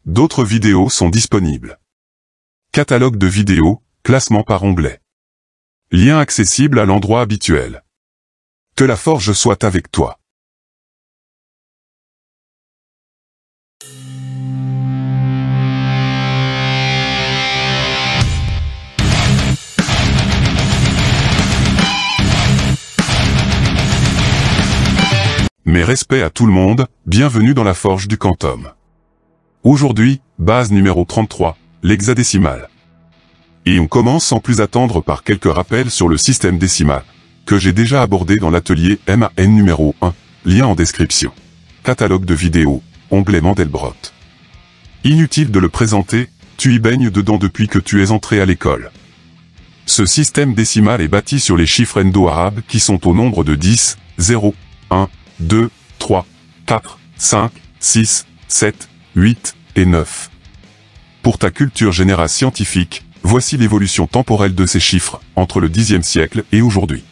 D'autres vidéos sont disponibles. Catalogue de vidéos, classement par onglet. Lien accessible à l'endroit habituel. Que la forge soit avec toi. Mes respects à tout le monde, bienvenue dans la forge du Quantum. Aujourd'hui, base numéro 33, l'hexadécimal. Et on commence sans plus attendre par quelques rappels sur le système décimal, que j'ai déjà abordé dans l'atelier MAN numéro 1, lien en description. Catalogue de vidéos, onglet Mandelbrot. Inutile de le présenter, tu y baignes dedans depuis que tu es entré à l'école. Ce système décimal est bâti sur les chiffres indo-arabes qui sont au nombre de 10, 0, 1, 2, 3, 4, 5, 6, 7, 8 et 9. Pour ta culture générale scientifique, voici l'évolution temporelle de ces chiffres, entre le Xe siècle et aujourd'hui.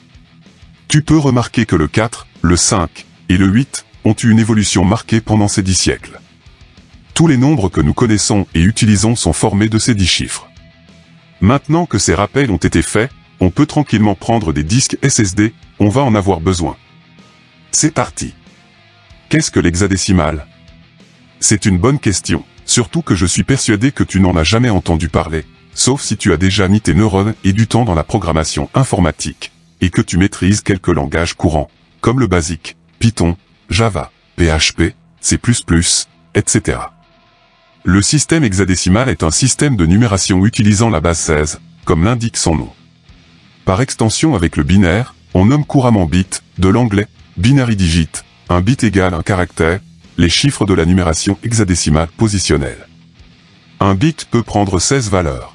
Tu peux remarquer que le 4, le 5 et le 8 ont eu une évolution marquée pendant ces 10 siècles. Tous les nombres que nous connaissons et utilisons sont formés de ces 10 chiffres. Maintenant que ces rappels ont été faits, on peut tranquillement prendre des disques SSD, on va en avoir besoin. C'est parti. Qu'est-ce que l'hexadécimal? C'est une bonne question, surtout que je suis persuadé que tu n'en as jamais entendu parler, sauf si tu as déjà mis tes neurones et du temps dans la programmation informatique, et que tu maîtrises quelques langages courants, comme le BASIC, Python, Java, PHP, C++, etc. Le système hexadécimal est un système de numération utilisant la base 16, comme l'indique son nom. Par extension avec le binaire, on nomme couramment bit, de l'anglais binary digit, un bit égale un caractère, les chiffres de la numération hexadécimale positionnelle. Un bit peut prendre 16 valeurs.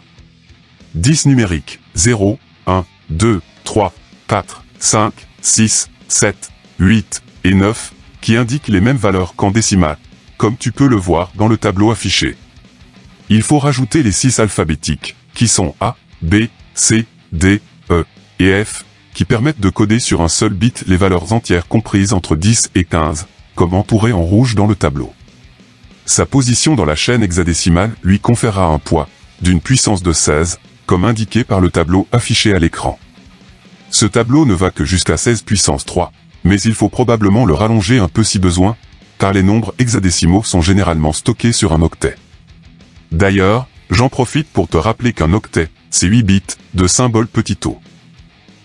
10 numériques, 0, 1, 2, 3, 4, 5, 6, 7, 8 et 9, qui indiquent les mêmes valeurs qu'en décimale, comme tu peux le voir dans le tableau affiché. Il faut rajouter les 6 alphabétiques, qui sont A, B, C, D, E et F, qui permettent de coder sur un seul bit les valeurs entières comprises entre 10 et 15, comme entouré en rouge dans le tableau. Sa position dans la chaîne hexadécimale lui conférera un poids, d'une puissance de 16, comme indiqué par le tableau affiché à l'écran. Ce tableau ne va que jusqu'à 16 puissance 3, mais il faut probablement le rallonger un peu si besoin, car les nombres hexadécimaux sont généralement stockés sur un octet. D'ailleurs, j'en profite pour te rappeler qu'un octet, c'est 8 bits, de symboles petit o.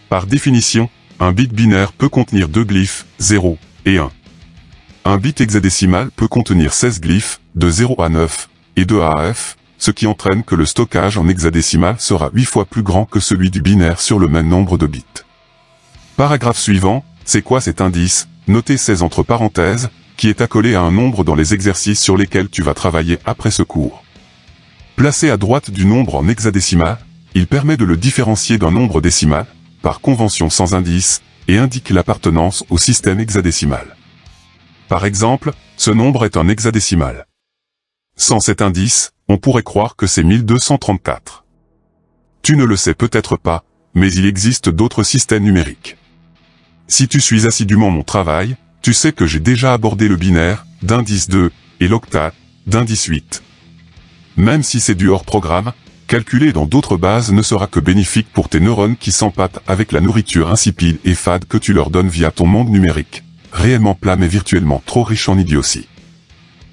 Par définition, un bit binaire peut contenir 2 glyphes, 0 et 1. Un bit hexadécimal peut contenir 16 glyphes, de 0 à 9, et de A à F, ce qui entraîne que le stockage en hexadécimal sera 8 fois plus grand que celui du binaire sur le même nombre de bits. Paragraphe suivant, c'est quoi cet indice, noté 16 entre parenthèses, qui est accolé à un nombre dans les exercices sur lesquels tu vas travailler après ce cours. Placé à droite du nombre en hexadécimal, il permet de le différencier d'un nombre décimal, par convention sans indice, et indique l'appartenance au système hexadécimal. Par exemple, ce nombre est un hexadécimal. Sans cet indice, on pourrait croire que c'est 1234. Tu ne le sais peut-être pas, mais il existe d'autres systèmes numériques. Si tu suis assidûment mon travail, tu sais que j'ai déjà abordé le binaire, d'indice 2, et l'octal, d'indice 8. Même si c'est du hors-programme, calculer dans d'autres bases ne sera que bénéfique pour tes neurones qui s'empâtent avec la nourriture insipide et fade que tu leur donnes via ton monde numérique, réellement plat mais virtuellement trop riche en idiotie.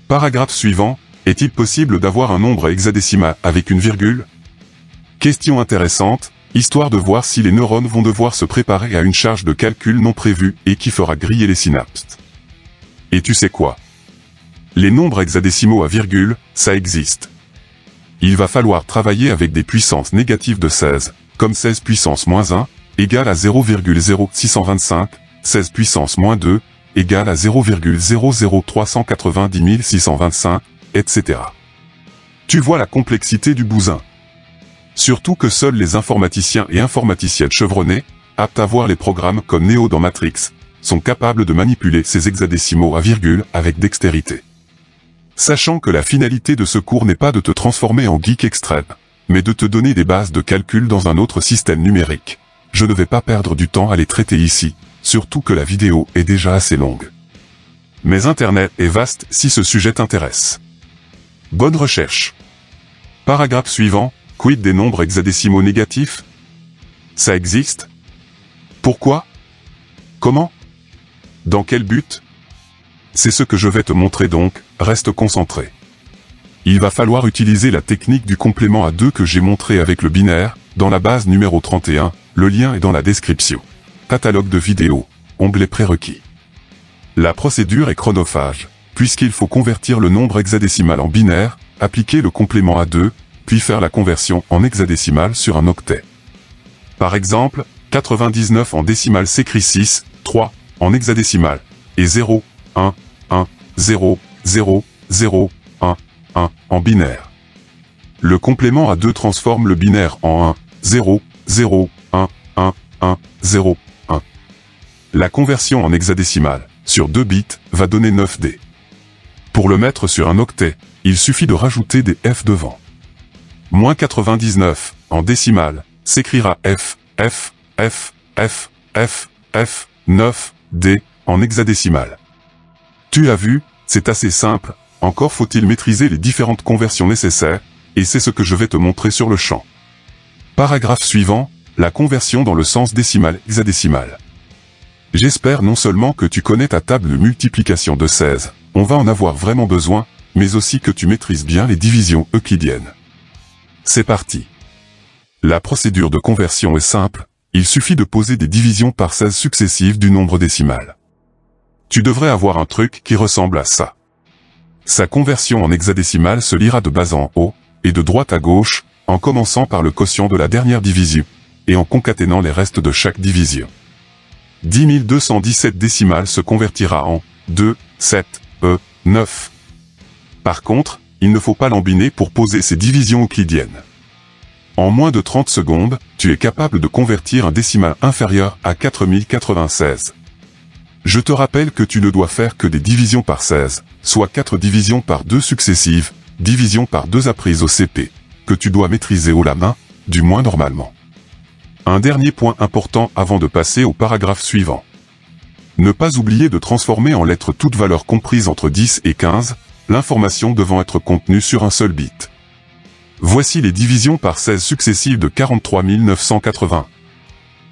Paragraphe suivant, est-il possible d'avoir un nombre hexadécimal avec une virgule? Question intéressante, histoire de voir si les neurones vont devoir se préparer à une charge de calcul non prévue et qui fera griller les synapses. Et tu sais quoi? Les nombres hexadécimaux à virgule, ça existe. Il va falloir travailler avec des puissances négatives de 16, comme 16 puissance moins 1, égale à 0,0625, 16 puissance moins 2, égale à 0,00390 625, etc. Tu vois la complexité du bousin. Surtout que seuls les informaticiens et informaticiennes chevronnés, aptes à voir les programmes comme Neo dans Matrix, sont capables de manipuler ces hexadécimaux à virgule avec dextérité. Sachant que la finalité de ce cours n'est pas de te transformer en geek extrême, mais de te donner des bases de calcul dans un autre système numérique, je ne vais pas perdre du temps à les traiter ici, surtout que la vidéo est déjà assez longue. Mais Internet est vaste si ce sujet t'intéresse. Bonne recherche. Paragraphe suivant, quid des nombres hexadécimaux négatifs? Ça existe? Pourquoi? Comment? Dans quel but? C'est ce que je vais te montrer donc, reste concentré. Il va falloir utiliser la technique du complément à 2 que j'ai montré avec le binaire, dans la base numéro 31, le lien est dans la description. Catalogue de vidéos, onglet prérequis. La procédure est chronophage, puisqu'il faut convertir le nombre hexadécimal en binaire, appliquer le complément à 2, puis faire la conversion en hexadécimal sur un octet. Par exemple, 99 en décimale s'écrit 6, 3, en hexadécimal, et 0, 1, 1, 0, 0, 0, 1, 1, en binaire. Le complément à 2 transforme le binaire en 1, 0, 0, 1, 1, 1, 0, 1. La conversion en hexadécimal, sur 2 bits, va donner 9D. Pour le mettre sur un octet, il suffit de rajouter des F devant. Moins 99, en décimale, s'écrira F, F, F, F, F, F, 9, D, en hexadécimal. Tu as vu, c'est assez simple, encore faut-il maîtriser les différentes conversions nécessaires, et c'est ce que je vais te montrer sur le champ. Paragraphe suivant, la conversion dans le sens décimal-hexadécimal. J'espère non seulement que tu connais ta table de multiplication de 16, on va en avoir vraiment besoin, mais aussi que tu maîtrises bien les divisions euclidiennes. C'est parti. La procédure de conversion est simple, il suffit de poser des divisions par 16 successives du nombre décimal. Tu devrais avoir un truc qui ressemble à ça. Sa conversion en hexadécimal se lira de bas en haut, et de droite à gauche, en commençant par le quotient de la dernière division, et en concaténant les restes de chaque division. 10 217 décimales se convertira en 2, 7, 9. Par contre, il ne faut pas l'embiner pour poser ces divisions euclidiennes. En moins de 30 secondes, tu es capable de convertir un décimal inférieur à 4096. Je te rappelle que tu ne dois faire que des divisions par 16, soit 4 divisions par 2 successives, divisions par 2 apprises au CP, que tu dois maîtriser haut la main, du moins normalement. Un dernier point important avant de passer au paragraphe suivant. Ne pas oublier de transformer en lettres toute valeur comprise entre 10 et 15, l'information devant être contenue sur un seul bit. Voici les divisions par 16 successives de 43 980.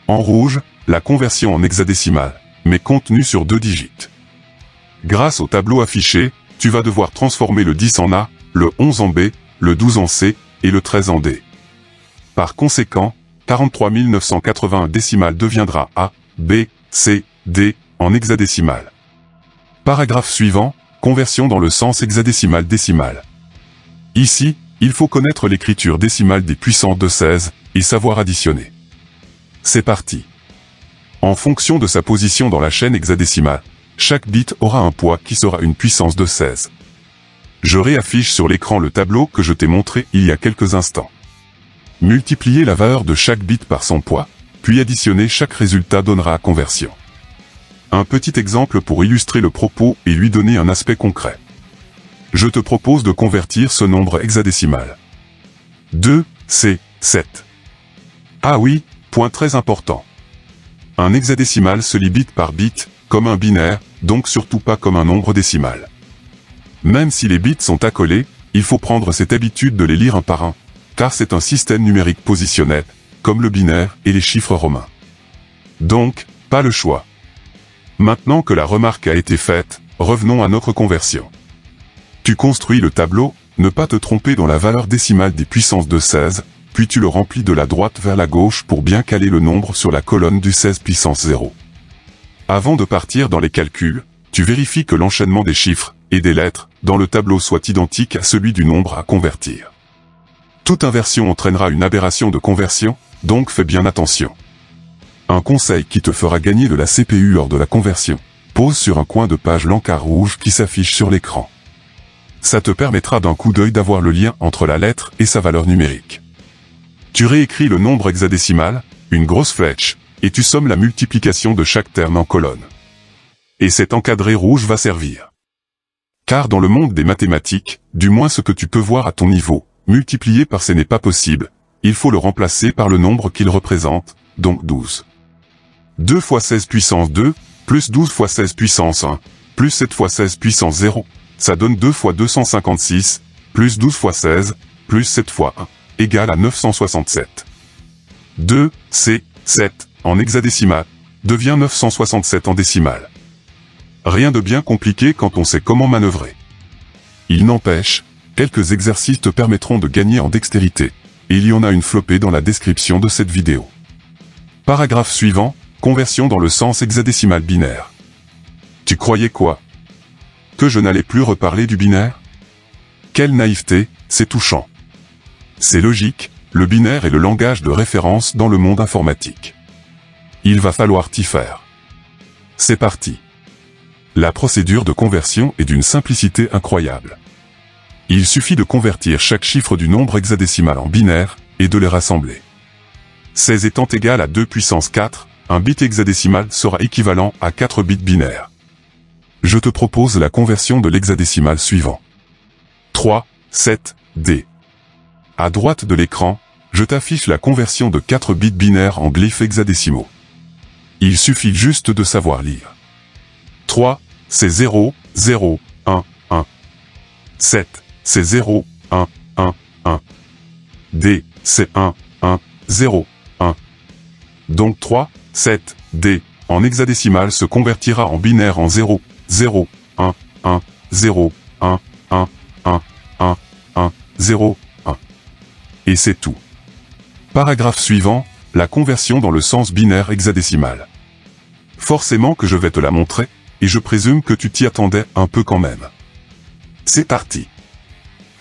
En rouge, la conversion en hexadécimal, mais contenue sur 2 digits. Grâce au tableau affiché, tu vas devoir transformer le 10 en A, le 11 en B, le 12 en C, et le 13 en D. Par conséquent, 43 981 décimal deviendra A, B, C, D, en hexadécimal. Paragraphe suivant, conversion dans le sens hexadécimal-décimal. Ici, il faut connaître l'écriture décimale des puissances de 16, et savoir additionner. C'est parti. En fonction de sa position dans la chaîne hexadécimale, chaque bit aura un poids qui sera une puissance de 16. Je réaffiche sur l'écran le tableau que je t'ai montré il y a quelques instants. Multiplier la valeur de chaque bit par son poids, puis additionner chaque résultat donnera conversion. Un petit exemple pour illustrer le propos et lui donner un aspect concret. Je te propose de convertir ce nombre hexadécimal. 2, c'est 7. Ah oui, point très important. Un hexadécimal se lit bit par bit, comme un binaire, donc surtout pas comme un nombre décimal. Même si les bits sont accolés, il faut prendre cette habitude de les lire un par un, car c'est un système numérique positionnel, comme le binaire et les chiffres romains. Donc, pas le choix. Maintenant que la remarque a été faite, revenons à notre conversion. Tu construis le tableau, ne pas te tromper dans la valeur décimale des puissances de 16, puis tu le remplis de la droite vers la gauche pour bien caler le nombre sur la colonne du 16 puissance 0. Avant de partir dans les calculs, tu vérifies que l'enchaînement des chiffres et des lettres dans le tableau soit identique à celui du nombre à convertir. Toute inversion entraînera une aberration de conversion, donc fais bien attention. Un conseil qui te fera gagner de la CPU lors de la conversion, pose sur un coin de page l'encart rouge qui s'affiche sur l'écran. Ça te permettra d'un coup d'œil d'avoir le lien entre la lettre et sa valeur numérique. Tu réécris le nombre hexadécimal, une grosse flèche, et tu sommes la multiplication de chaque terme en colonne. Et cet encadré rouge va servir. Car dans le monde des mathématiques, du moins ce que tu peux voir à ton niveau, multiplier par ce n'est pas possible, il faut le remplacer par le nombre qu'il représente, donc 12. 2 fois 16 puissance 2, plus 12 fois 16 puissance 1, plus 7 fois 16 puissance 0, ça donne 2 fois 256, plus 12 fois 16, plus 7 fois 1, égale à 967. 2, C, 7, en hexadécimal, devient 967 en décimale. Rien de bien compliqué quand on sait comment manœuvrer. Il n'empêche, quelques exercices te permettront de gagner en dextérité, et il y en a une flopée dans la description de cette vidéo. Paragraphe suivant, conversion dans le sens hexadécimal binaire. Tu croyais quoi? Que je n'allais plus reparler du binaire? Quelle naïveté, c'est touchant. C'est logique, le binaire est le langage de référence dans le monde informatique. Il va falloir t'y faire. C'est parti. La procédure de conversion est d'une simplicité incroyable. Il suffit de convertir chaque chiffre du nombre hexadécimal en binaire, et de les rassembler. 16 étant égal à 2 puissance 4, un bit hexadécimal sera équivalent à 4 bits binaires. Je te propose la conversion de l'hexadécimal suivant. 3, 7, D. À droite de l'écran, je t'affiche la conversion de 4 bits binaires en glyphes hexadécimaux. Il suffit juste de savoir lire. 3, c'est 0, 0, 1, 1. 7, c'est 0, 1, 1, 1. D, c'est 1, 1, 0, 1. Donc 3, 7, D, en hexadécimal se convertira en binaire en 0, 0, 1, 1, 0, 1, 1, 1, 1, 1, 0, 1. Et c'est tout. Paragraphe suivant, la conversion dans le sens binaire hexadécimal. Forcément que je vais te la montrer, et je présume que tu t'y attendais un peu quand même. C'est parti.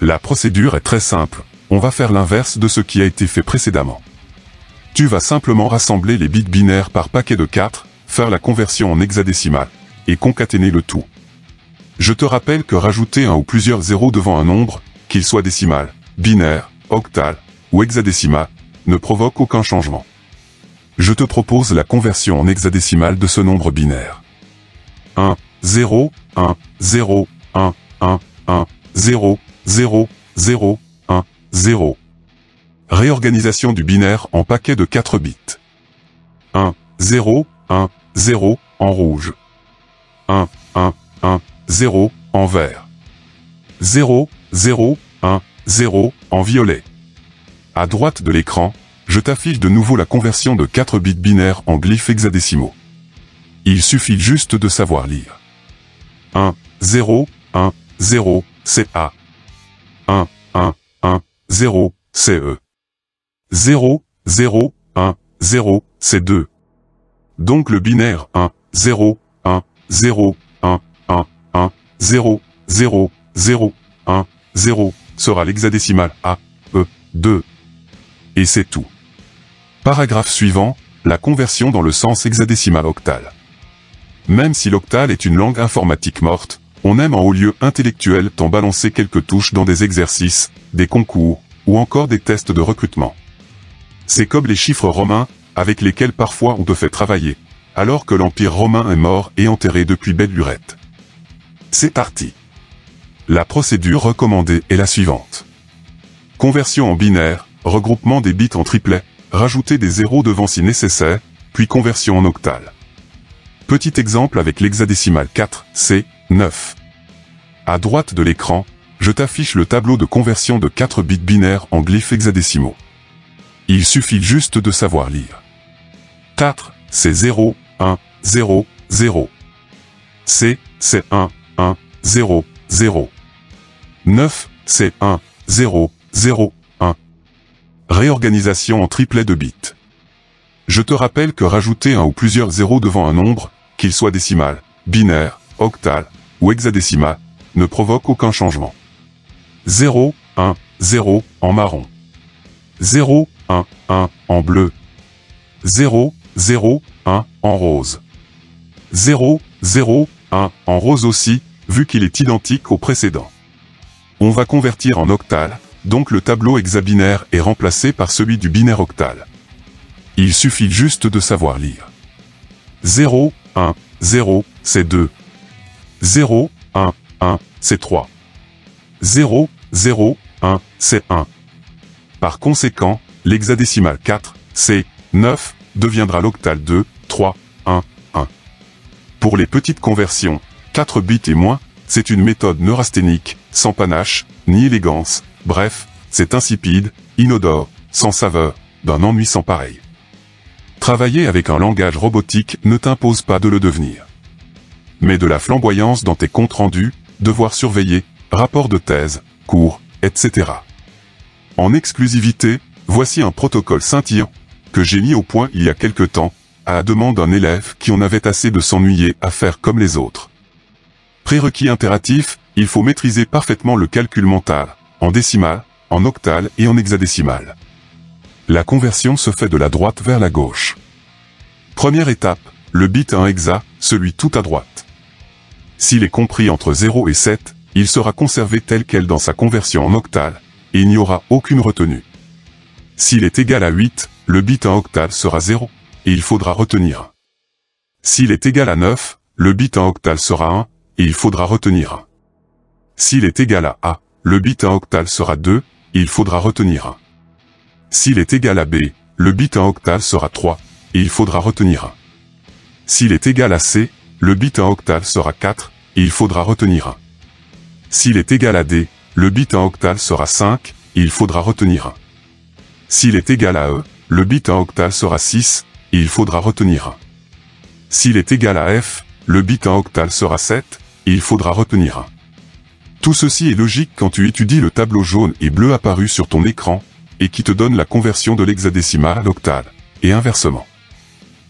La procédure est très simple, on va faire l'inverse de ce qui a été fait précédemment. Tu vas simplement rassembler les bits binaires par paquet de 4, faire la conversion en hexadécimal, et concaténer le tout. Je te rappelle que rajouter un ou plusieurs zéros devant un nombre, qu'il soit décimal, binaire, octal, ou hexadécimal, ne provoque aucun changement. Je te propose la conversion en hexadécimal de ce nombre binaire. 1, 0, 1, 0, 1, 1, 1, 0, 0, 0, 1, 0. Réorganisation du binaire en paquets de 4 bits. 1, 0, 1, 0, en rouge. 1, 1, 1, 0, en vert. 0, 0, 1, 0, en violet. À droite de l'écran, je t'affiche de nouveau la conversion de 4 bits binaires en glyphes hexadécimaux. Il suffit juste de savoir lire. 1, 0, 1, 0, c'est A. 1, 1, 1, 0, c'est E. 0, 0, 1, 0, c'est 2. Donc le binaire 1, 0, 1, 0, 1, 1, 1, 0, 0, 0, 1, 0, sera l'hexadécimal A, E, 2. Et c'est tout. Paragraphe suivant, la conversion dans le sens hexadécimal octal. Même si l'octal est une langue informatique morte, on aime en haut lieu intellectuel t'en balancer quelques touches dans des exercices, des concours, ou encore des tests de recrutement. C'est comme les chiffres romains, avec lesquels parfois on te fait travailler, alors que l'Empire romain est mort et enterré depuis belle lurette. C'est parti. La procédure recommandée est la suivante. Conversion en binaire, regroupement des bits en triplet, rajouter des zéros devant si nécessaire, puis conversion en octal. Petit exemple avec l'hexadécimal 4, c'est 9. À droite de l'écran, je t'affiche le tableau de conversion de 4 bits binaires en glyphes hexadécimaux. Il suffit juste de savoir lire. 4, c'est 0, 1, 0, 0. C, c'est 1, 1, 0, 0. 9, c'est 1, 0, 0, 1. Réorganisation en triplet de bits. Je te rappelle que rajouter un ou plusieurs zéros devant un nombre, qu'il soit décimal, binaire, octal ou hexadécimal, ne provoque aucun changement. 0, 1, 0 en marron. 0, 1, 1 en bleu. 0, 0, 1 en rose. 0, 0, 1 en rose aussi, vu qu'il est identique au précédent. On va convertir en octal, donc le tableau hexabinaire est remplacé par celui du binaire octal. Il suffit juste de savoir lire. 0, 1, 0, c'est 2. 0, 1, 1, c'est 3. 0, 0, 1, c'est 1. Par conséquent, l'hexadécimal 4, c'est 9, deviendra l'octal 2, 3, 1, 1. Pour les petites conversions, 4 bits et moins, c'est une méthode neurasthénique, sans panache, ni élégance, bref, c'est insipide, inodore, sans saveur, d'un ennui sans pareil. Travailler avec un langage robotique ne t'impose pas de le devenir. Mais de la flamboyance dans tes comptes rendus, devoirs surveillés, rapports de thèse, cours, etc. En exclusivité, voici un protocole scintillant, que j'ai mis au point il y a quelque temps, à la demande d'un élève qui en avait assez de s'ennuyer à faire comme les autres. Prérequis impératif, il faut maîtriser parfaitement le calcul mental, en décimale, en octale et en hexadécimale. La conversion se fait de la droite vers la gauche. Première étape, le bit 1 hexa, celui tout à droite. S'il est compris entre 0 et 7, il sera conservé tel quel dans sa conversion en octale, et il n'y aura aucune retenue. S'il est égal à 8, le bit 1 octale sera 0, et il faudra retenir 1. S'il est égal à 9, le bit 1 octale sera 1, et il faudra retenir 1. S'il est égal à A, le bit 1 octale sera 2, et il faudra retenir 1. S'il est égal à B, le bit 1 octale sera 3, et il faudra retenir 1. S'il est égal à C, le bit 1 octale sera 4, et il faudra retenir 1. S'il est égal à D, le bit 1 octale sera 5, et il faudra retenir 1. S'il est égal à E, le bit 1 octale sera 6, et il faudra retenir 1. S'il est égal à F, le bit 1 octale sera 7, et il faudra retenir 1. Tout ceci est logique quand tu étudies le tableau jaune et bleu apparu sur ton écran, et qui te donne la conversion de l'hexadécimal à l'octale, et inversement.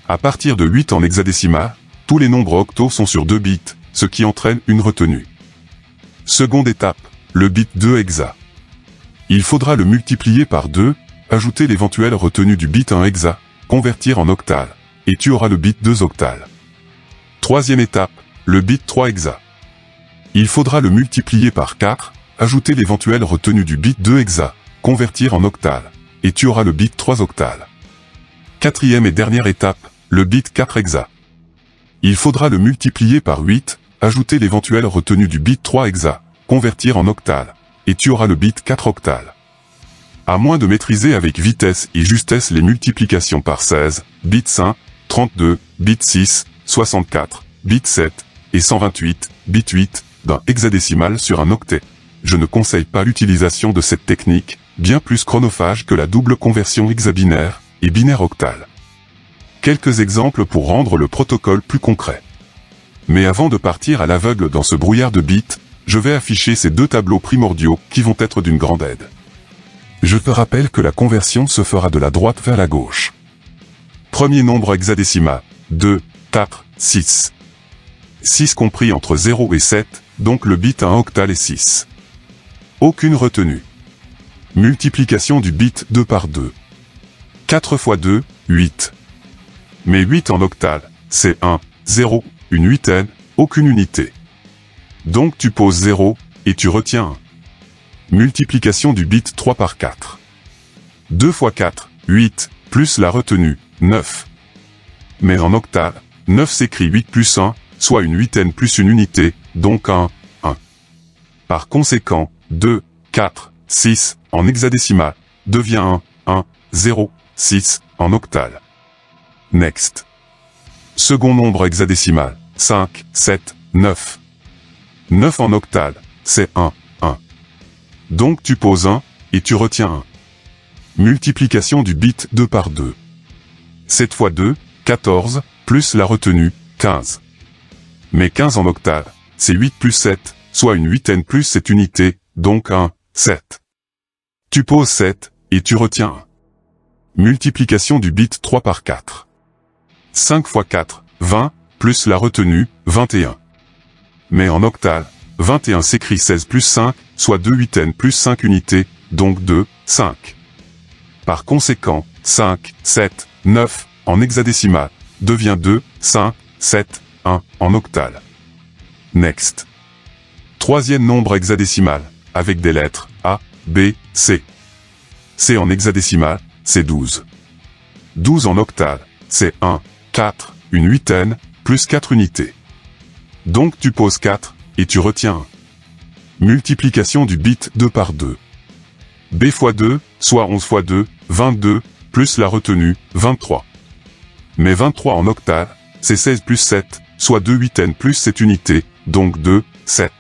À partir de 8 en hexadécimal, tous les nombres octaux sont sur 2 bits, ce qui entraîne une retenue. Seconde étape, le bit 2 hexa. Il faudra le multiplier par 2, ajouter l'éventuelle retenue du bit 1 hexa, convertir en octale, et tu auras le bit 2 octale. Troisième étape, le bit 3 hexa. Il faudra le multiplier par 4, ajouter l'éventuelle retenue du bit 2 hexa, convertir en octale, et tu auras le bit 3 octale. Quatrième et dernière étape, le bit 4 hexa. Il faudra le multiplier par 8, ajouter l'éventuelle retenue du bit 3 hexa, convertir en octale, et tu auras le bit 4 octale. À moins de maîtriser avec vitesse et justesse les multiplications par 16, bit 5, 32, bit 6, 64, bit 7, et 128, bit 8, d'un hexadécimal sur un octet, je ne conseille pas l'utilisation de cette technique, bien plus chronophage que la double conversion hexabinaire et binaire octale. Quelques exemples pour rendre le protocole plus concret. Mais avant de partir à l'aveugle dans ce brouillard de bits, je vais afficher ces deux tableaux primordiaux qui vont être d'une grande aide. Je te rappelle que la conversion se fera de la droite vers la gauche. Premier nombre hexadécimal, 2, 4, 6. 6 compris entre 0 et 7, donc le bit 1 octale est 6. Aucune retenue. Multiplication du bit 2 par 2. 4 fois 2, 8. Mais 8 en octale, c'est 1, 0, une huitaine, aucune unité. Donc tu poses 0, et tu retiens 1. Multiplication du bit 3 par 4. 2 fois 4, 8, plus la retenue, 9. Mais en octale, 9 s'écrit 8 plus 1, soit une huitaine plus une unité, donc 1, 1. Par conséquent, 2, 4, 6, en hexadécimal, devient 1, 1, 0, 6, en octale. Next. Second nombre hexadécimal, 5, 7, 9. 9 en octale, c'est 1, 1. Donc tu poses 1, et tu retiens 1. Multiplication du bit 2 par 2. 7 fois 2, 14, plus la retenue, 15. Mais 15 en octale, c'est 8 plus 7, soit une huitaine plus cette unité, donc 1, 7. Tu poses 7, et tu retiens 1. Multiplication du bit 3 par 4. 5 fois 4, 20, plus la retenue, 21. Mais en octale, 21 s'écrit 16 plus 5, soit 2 huitaines plus 5 unités, donc 2, 5. Par conséquent, 5, 7, 9, en hexadécimal, devient 2, 5, 7, 1, en octale. Next. Troisième nombre hexadécimal, avec des lettres A, B, C. C en hexadécimal, c'est 12. 12 en octale, c'est 1, 4, une huitaine, plus 4 unités. Donc tu poses 4, et tu retiens 1. Multiplication du bit 2 par 2. B fois 2, soit 11 fois 2, 22, plus la retenue, 23. Mais 23 en octale, c'est 16 plus 7, soit 2 huitaines plus cette unité, donc 2, 7.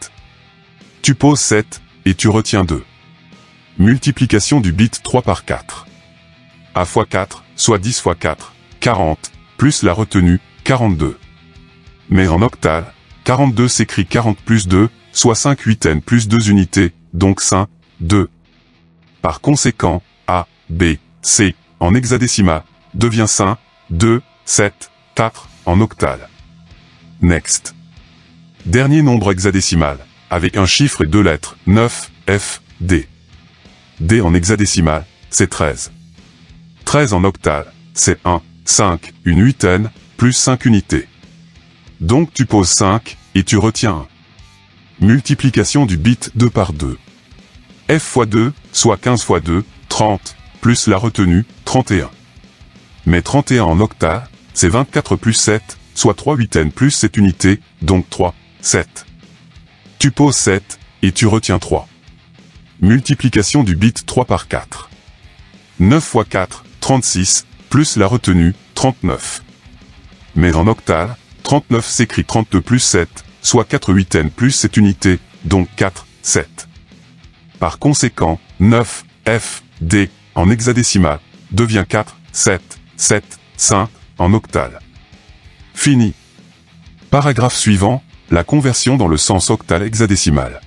Tu poses 7, et tu retiens 2. Multiplication du bit 3 par 4. A fois 4, soit 10 fois 4, 40, plus la retenue, 42. Mais en octal, 42 s'écrit 40 plus 2, soit 5 huitaines plus 2 unités, donc 5, 2. Par conséquent, A, B, C, en hexadécimal, devient 5, 2, 7, 4, en octal. Next. Dernier nombre hexadécimal, avec un chiffre et 2 lettres, 9, F, D. D en hexadécimal, c'est 13. 13 en octal, c'est 1, 5, une huitaine, plus 5 unités. Donc tu poses 5, et tu retiens 1. Multiplication du bit 2 par 2. F fois 2, soit 15 fois 2, 30, plus la retenue, 31. Mais 31 en octal, c'est 24 plus 7, soit 3 huitaines plus 7 unités, donc 3, 7. Tu poses 7, et tu retiens 3. Multiplication du bit 3 par 4. 9 fois 4, 36, plus la retenue, 39. Mais en octal, 39 s'écrit 32 plus 7, soit 4 huitaines plus 7 unités, donc 4, 7. Par conséquent, 9, F, D, en hexadécimal, devient 4, 7, 7, 5, en octal. Fini. Paragraphe suivant, la conversion dans le sens octal hexadécimal.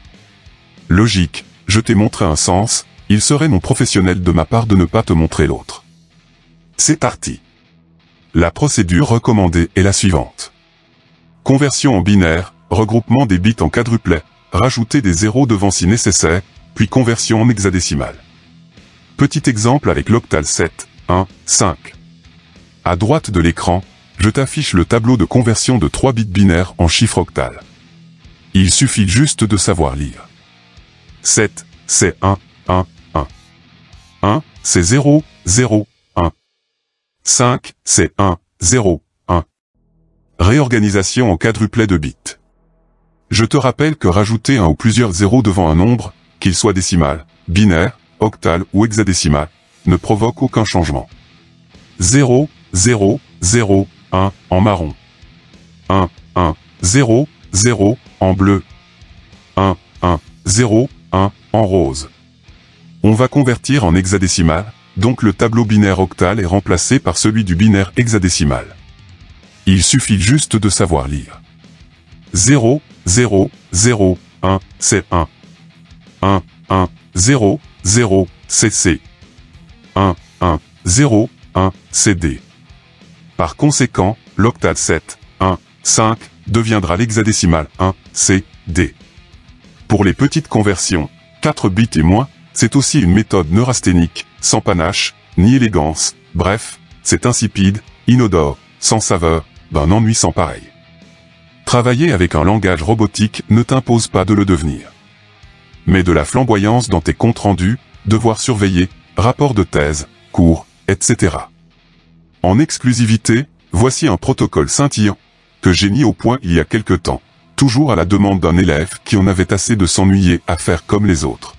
Logique, je t'ai montré un sens, il serait non professionnel de ma part de ne pas te montrer l'autre. C'est parti. La procédure recommandée est la suivante. Conversion en binaire, regroupement des bits en quadruplet, rajouter des zéros devant si nécessaire, puis conversion en hexadécimal. Petit exemple avec l'octal 7, 1, 5. À droite de l'écran, je t'affiche le tableau de conversion de 3 bits binaires en chiffre octal. Il suffit juste de savoir lire. 7, c'est 1, 1, 1. 1, c'est 0, 0, 1. 5, c'est 1, 0, 1. Réorganisation en quadruplet de bits. Je te rappelle que rajouter un ou plusieurs zéros devant un nombre, qu'il soit décimal, binaire, octal ou hexadécimal, ne provoque aucun changement. 0, 0, 0, 1, en marron. 1, 1, 0, 0, en bleu. 1, 1, 0, 1, en rose. On va convertir en hexadécimal, donc le tableau binaire octal est remplacé par celui du binaire hexadécimal. Il suffit juste de savoir lire. 0, 0, 0, 1, c'est 1. 1, 1, 0, 0, c'est C. 1, 1, 0, 1, c'est D. Par conséquent, l'octal 7, 1, 5, deviendra l'hexadécimal 1, C, D. Pour les petites conversions, 4 bits et moins, c'est aussi une méthode neurasthénique, sans panache, ni élégance, bref, c'est insipide, inodore, sans saveur, d'un ennui sans pareil. Travailler avec un langage robotique ne t'impose pas de le devenir. Mais de la flamboyance dans tes comptes rendus, devoirs surveillés, rapports de thèse, cours, etc. En exclusivité, voici un protocole scintillant, que j'ai mis au point il y a quelque temps, toujours à la demande d'un élève qui en avait assez de s'ennuyer à faire comme les autres.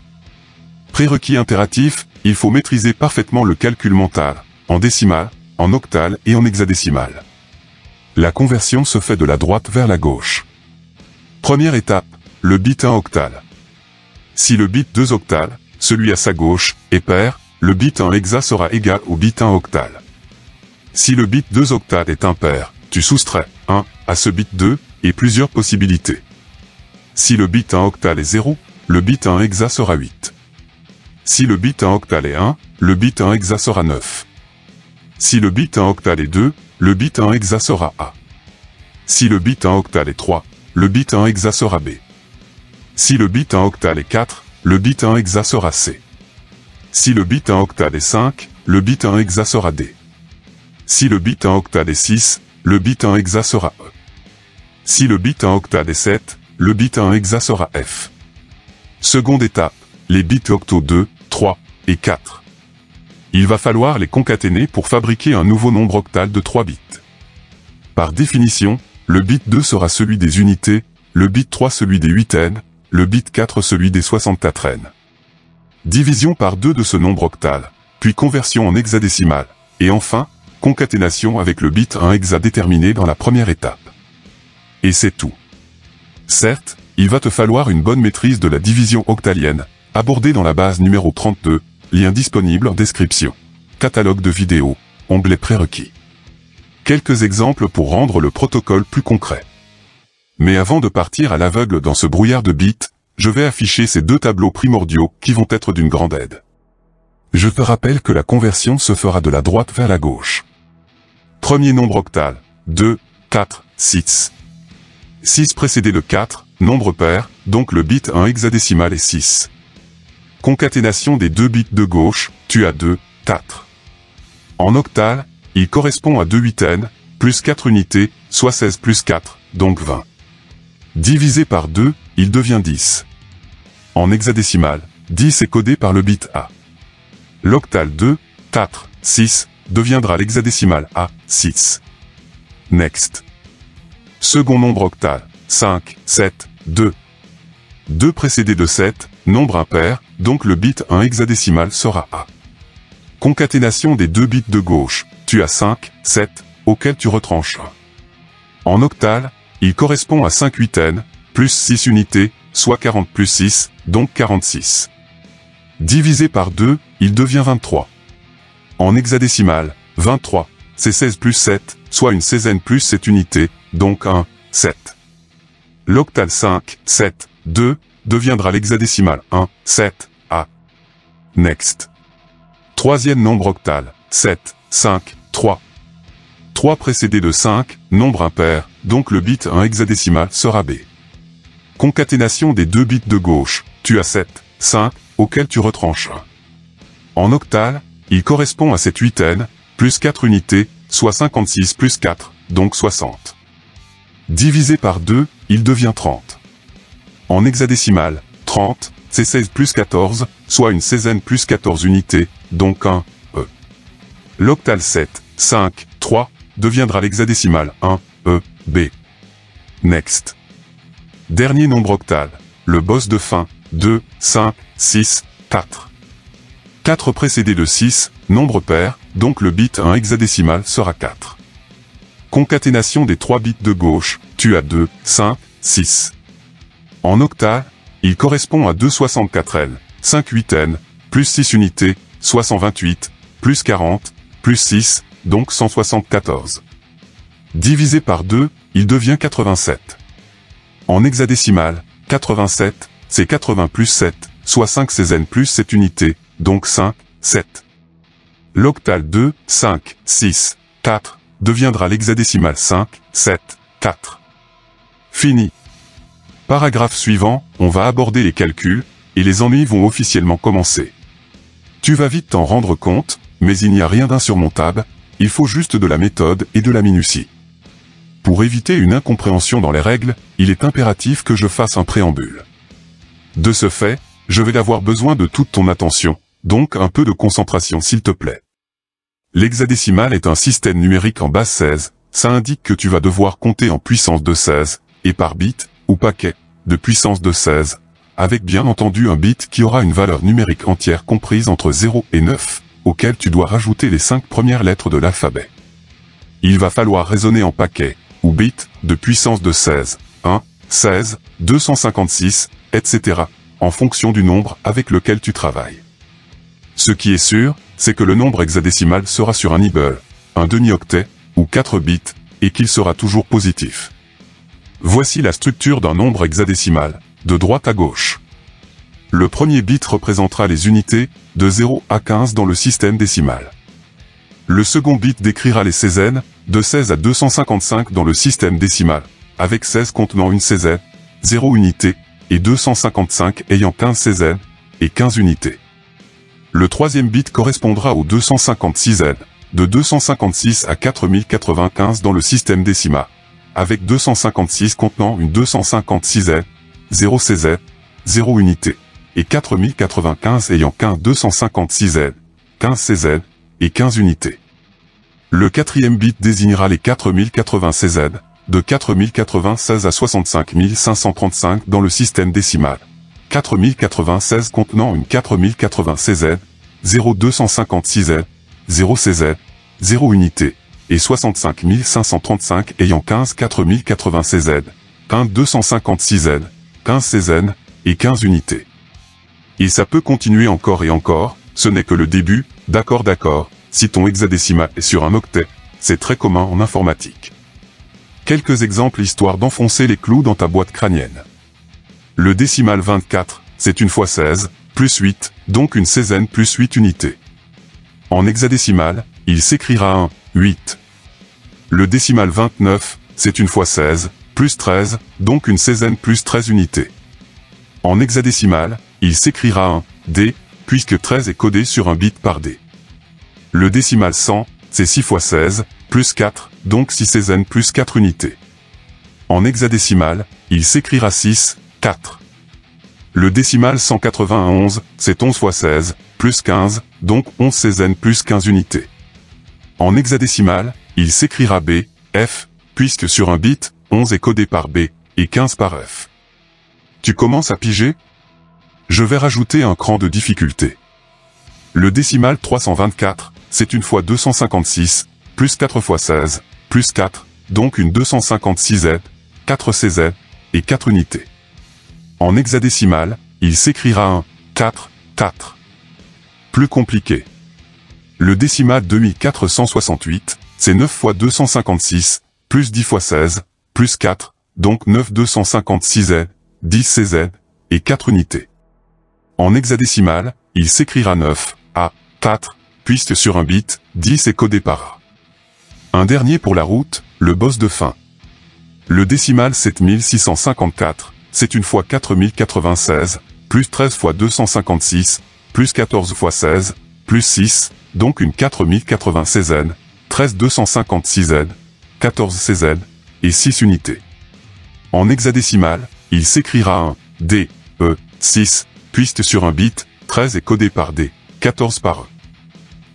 Prérequis impératif, il faut maîtriser parfaitement le calcul mental, en décimal, en octal et en hexadécimal. La conversion se fait de la droite vers la gauche. Première étape, le bit 1 octal. Si le bit 2 octal, celui à sa gauche, est pair, le bit 1 hexa sera égal au bit 1 octal. Si le bit 2 octal est impair, tu soustrais 1 à ce bit 2 et plusieurs possibilités. Si le bit 1 octal est 0, le bit 1 hexa sera 8. Si le bit 1 octal est 1, le bit 1 hexa sera 9. Si le bit 1 octal est 2, le bit 1 hexa sera A. Si le bit 1 octal est 3, le bit 1 hexa sera B. Si le bit 1 octal est 4, le bit 1 hexa sera C. Si le bit 1 octal est 5, le bit 1 hexa sera D. Si le bit 1 octal est 6, le bit 1 hexa sera E. Si le bit 1 octal est 7, le bit 1 hexa sera F. Seconde étape, les bits octaux 2, 3 et 4. Il va falloir les concaténer pour fabriquer un nouveau nombre octal de 3 bits. Par définition, le bit 2 sera celui des unités, le bit 3 celui des huitaines, le bit 4 celui des 64aines. Division par 2 de ce nombre octal, puis conversion en hexadécimal, et enfin, concaténation avec le bit 1 hexa déterminé dans la première étape. Et c'est tout. Certes, il va te falloir une bonne maîtrise de la division octalienne, abordée dans la base numéro 32, lien disponible en description. Catalogue de vidéos, onglet prérequis. Quelques exemples pour rendre le protocole plus concret. Mais avant de partir à l'aveugle dans ce brouillard de bits, je vais afficher ces deux tableaux primordiaux qui vont être d'une grande aide. Je te rappelle que la conversion se fera de la droite vers la gauche. Premier nombre octal, 2, 4, 6. 6 précédé de 4, nombre pair, donc le bit 1 hexadécimal est 6. Concaténation des deux bits de gauche, tu as 2, 4. En octal, il correspond à 2 huitaines, plus 4 unités, soit 16 plus 4, donc 20. Divisé par 2, il devient 10. En hexadécimal, 10 est codé par le bit A. L'octal 2, 4, 6, deviendra l'hexadécimal A, 6. Next. Second nombre octal, 5, 7, 2. 2 précédé de 7, nombre impair, donc le bit 1 hexadécimal sera A. Concaténation des deux bits de gauche, tu as 5, 7, auquel tu retranches 1. En octal, il correspond à 5 huitaines, plus 6 unités, soit 40 plus 6, donc 46. Divisé par 2, il devient 23. En hexadécimal, 23, c'est 16 plus 7, soit une seizaine plus 7 unités, donc 1, 7. L'octal 5, 7, 2, deviendra l'hexadécimal 1, 7, A. Next. Troisième nombre octal, 7, 5, 3. 3 précédé de 5, nombre impair, donc le bit 1 hexadécimal sera B. Concaténation des deux bits de gauche, tu as 7, 5, auquel tu retranches 1. En octal, il correspond à cette huitaine, plus 4 unités, soit 56 plus 4, donc 60. Divisé par 2, il devient 30. En hexadécimal, 30, c'est 16 plus 14, soit une seizaine plus 14 unités, donc 1, E. L'octal 7, 5, 3, deviendra l'hexadécimal 1, E, B. Next. Dernier nombre octal, le boss de fin, 2, 5, 6, 4. 4 précédé de 6, nombre pair, donc le bit 1 hexadécimal sera 4. Concaténation des 3 bits de gauche, tu as 2, 5, 6. En octal, il correspond à 2 64N, 5 huitaines, plus 6 unités, soit 128, plus 40, plus 6, donc 174. Divisé par 2, il devient 87. En hexadécimal, 87, c'est 80 plus 7, soit 5 seizaines plus 7 unités, donc 5, 7. L'octal 2, 5, 6, 4, deviendra l'hexadécimal 5, 7, 4. Fini. Paragraphe suivant, on va aborder les calculs, et les ennuis vont officiellement commencer. Tu vas vite t'en rendre compte, mais il n'y a rien d'insurmontable, il faut juste de la méthode et de la minutie. Pour éviter une incompréhension dans les règles, il est impératif que je fasse un préambule. De ce fait, je vais avoir besoin de toute ton attention, donc un peu de concentration s'il te plaît. L'hexadécimal est un système numérique en base 16, ça indique que tu vas devoir compter en puissance de 16, et par bit, ou paquet, de puissance de 16, avec bien entendu un bit qui aura une valeur numérique entière comprise entre 0 et 9, auquel tu dois rajouter les 5 premières lettres de l'alphabet. Il va falloir raisonner en paquet, ou bit, de puissance de 16, 1, 16, 256, etc., en fonction du nombre avec lequel tu travailles. Ce qui est sûr, c'est que le nombre hexadécimal sera sur un nibble, un demi-octet, ou 4 bits, et qu'il sera toujours positif. Voici la structure d'un nombre hexadécimal, de droite à gauche. Le premier bit représentera les unités, de 0 à 15 dans le système décimal. Le second bit décrira les seizaines, de 16 à 255 dans le système décimal, avec 16 contenant une seizaine, 0 unité, et 255 ayant 15 seizaines, et 15 unités. Le troisième bit correspondra aux 256 n, de 256 à 4095 dans le système décimal, avec 256 contenant une 256 n, 0 seizaine, 0 unité, et 4095 ayant qu'un 256 n, 15 seizaines, et 15 unités. Le quatrième bit désignera les 4096 n, de 4096 à 65 535 dans le système décimal. 4096 contenant une 4096 n, 0,256 n, 0 seizaine, 0 unité, et 65 535 ayant 15 4096 n, 1 256 n, 15 seizaines, et 15 unités. Et ça peut continuer encore et encore, ce n'est que le début, d'accord, si ton hexadécimal est sur un octet, c'est très commun en informatique. Quelques exemples histoire d'enfoncer les clous dans ta boîte crânienne. Le décimal 24, c'est une fois 16, plus 8, donc une seizaine plus 8 unités. En hexadécimal, il s'écrira 1, 8. Le décimal 29, c'est une fois 16, plus 13, donc une seizaine plus 13 unités. En hexadécimal, il s'écrira 1, D, puisque 13 est codé sur un bit par D. Le décimal 100, c'est 6 fois 16, plus 4, donc 6 seizaines plus 4 unités. En hexadécimal, il s'écrira 6, 4. Le décimal 191, c'est 11 fois 16, plus 15, donc 11 seizaines plus 15 unités. En hexadécimal, il s'écrira B, F, puisque sur un bit, 11 est codé par B, et 15 par F. Tu commences à piger? Je vais rajouter un cran de difficulté. Le décimal 324, c'est une fois 256, plus 4 fois 16, plus 4, donc une 256 Z, 4 CZ, et 4 unités. En hexadécimal, il s'écrira 1, 4, 4. Plus compliqué. Le décimal 2468, c'est 9 fois 256, plus 10 fois 16, plus 4, donc 9 256 Z, 10 CZ, et 4 unités. En hexadécimal, il s'écrira 9, A, 4, puisque sur un bit, 10 est codé par A. Un dernier pour la route, le boss de fin. Le décimal 7654, c'est une fois 4096, plus 13 fois 256, plus 14 fois 16, plus 6, donc une 4096 Z, 13 256 Z, 14 CZ, et 6 unités. En hexadécimal, il s'écrira 1, D, E, 6, puisque sur un bit, 13 est codé par D, 14 par E.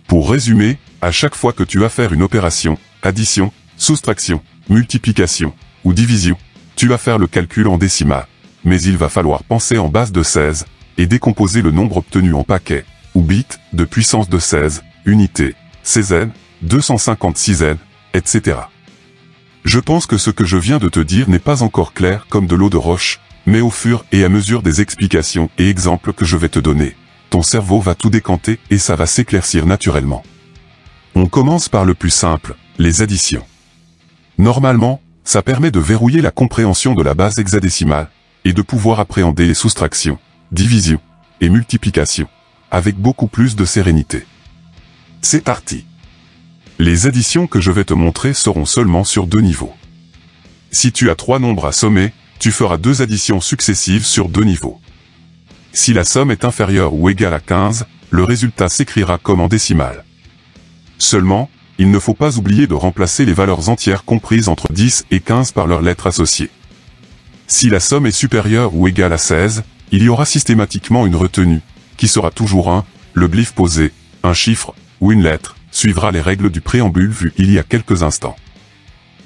Pour résumer, à chaque fois que tu vas faire une opération, addition, soustraction, multiplication, ou division, tu vas faire le calcul en décimal, mais il va falloir penser en base de 16, et décomposer le nombre obtenu en paquets, ou bits, de puissance de 16, unités, CZ, 256 Z, etc. Je pense que ce que je viens de te dire n'est pas encore clair comme de l'eau de roche, mais au fur et à mesure des explications et exemples que je vais te donner, ton cerveau va tout décanter et ça va s'éclaircir naturellement. On commence par le plus simple, les additions. Normalement, ça permet de verrouiller la compréhension de la base hexadécimale, et de pouvoir appréhender les soustractions, divisions et multiplications, avec beaucoup plus de sérénité. C'est parti. Les additions que je vais te montrer seront seulement sur 2 niveaux. Si tu as 3 nombres à sommer, tu feras 2 additions successives sur 2 niveaux. Si la somme est inférieure ou égale à 15, le résultat s'écrira comme en décimale. Seulement, il ne faut pas oublier de remplacer les valeurs entières comprises entre 10 et 15 par leurs lettres associées. Si la somme est supérieure ou égale à 16, il y aura systématiquement une retenue, qui sera toujours 1, le glyphe posé, un chiffre, ou une lettre, suivra les règles du préambule vu il y a quelques instants.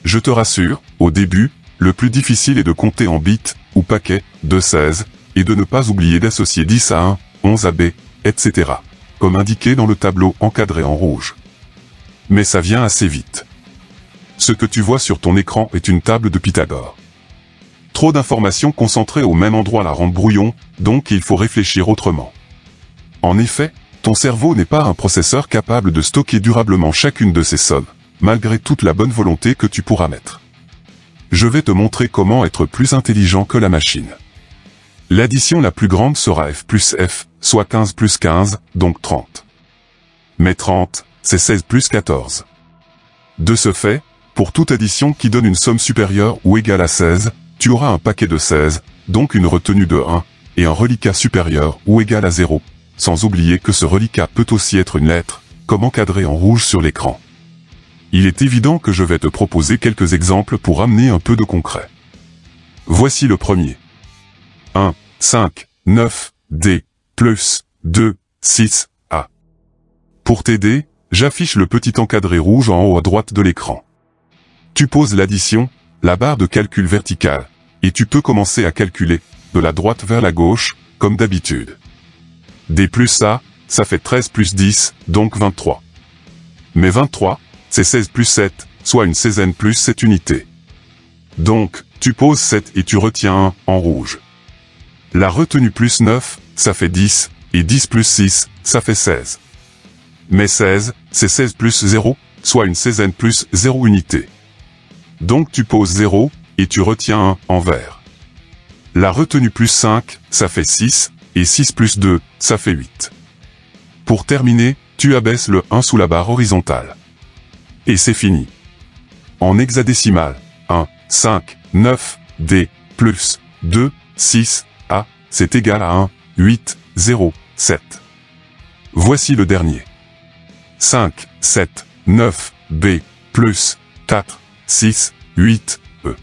Je te rassure, au début, le plus difficile est de compter en bits, ou paquets, de 16, et de ne pas oublier d'associer 10 à 1, 11 à B, etc., comme indiqué dans le tableau encadré en rouge. Mais ça vient assez vite. Ce que tu vois sur ton écran est une table de Pythagore. Trop d'informations concentrées au même endroit la rendent brouillon, donc il faut réfléchir autrement. En effet, ton cerveau n'est pas un processeur capable de stocker durablement chacune de ces sommes, malgré toute la bonne volonté que tu pourras mettre. Je vais te montrer comment être plus intelligent que la machine. L'addition la plus grande sera f plus f, soit 15 plus 15, donc 30. Mais 30, c'est 16 plus 14. De ce fait, pour toute addition qui donne une somme supérieure ou égale à 16, tu auras un paquet de 16, donc une retenue de 1, et un reliquat supérieur ou égal à 0, sans oublier que ce reliquat peut aussi être une lettre, comme encadré en rouge sur l'écran. Il est évident que je vais te proposer quelques exemples pour amener un peu de concret. Voici le premier. 1, 5, 9, D, plus, 2, 6, A. Pour t'aider, j'affiche le petit encadré rouge en haut à droite de l'écran. Tu poses l'addition, la barre de calcul verticale, et tu peux commencer à calculer, de la droite vers la gauche, comme d'habitude. D plus A, ça fait 13 plus 10, donc 23. Mais 23, c'est 16 plus 7, soit une seizaine plus 7 unités. Donc, tu poses 7 et tu retiens 1 en rouge. La retenue plus 9, ça fait 10, et 10 plus 6, ça fait 16. Mais 16, c'est 16 plus 0, soit une seizaine plus 0 unité. Donc tu poses 0, et tu retiens 1 en vert. La retenue plus 5, ça fait 6, et 6 plus 2, ça fait 8. Pour terminer, tu abaisses le 1 sous la barre horizontale. Et c'est fini. En hexadécimal, 1, 5, 9, D, plus 2, 6, A, c'est égal à 1, 8, 0, 7. Voici le dernier. 5, 7, 9, B, plus 4, 6, 8, E.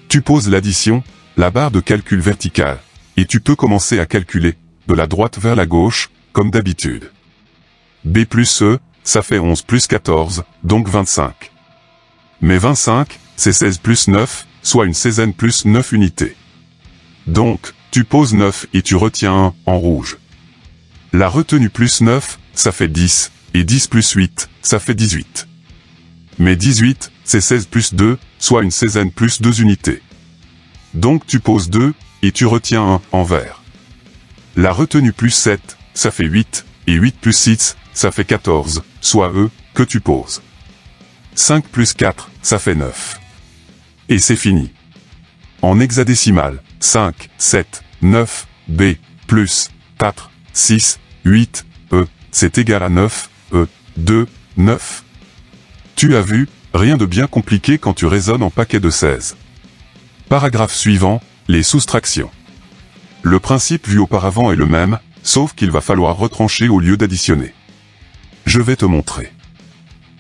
Tu poses l'addition, la barre de calcul verticale, et tu peux commencer à calculer, de la droite vers la gauche, comme d'habitude. B plus E, ça fait 11 plus 14, donc 25. Mais 25, c'est 16 plus 9, soit une seizaine plus 9 unités. Donc, tu poses 9 et tu retiens 1 en rouge. La retenue plus 9, ça fait 10, et 10 plus 8, ça fait 18. Mais 18, c'est 16 plus 2, soit une seizaine plus 2 unités. Donc tu poses 2, et tu retiens 1 en vert. La retenue plus 7, ça fait 8, et 8 plus 6, ça fait 14, soit E, que tu poses. 5 plus 4, ça fait 9. Et c'est fini. En hexadécimal, 5, 7, 9, B, plus 4, 6, 8, E, c'est égal à 9, E, 2, 9. Tu as vu, rien de bien compliqué quand tu raisonnes en paquets de 16. Paragraphe suivant, les soustractions. Le principe vu auparavant est le même, sauf qu'il va falloir retrancher au lieu d'additionner. Je vais te montrer.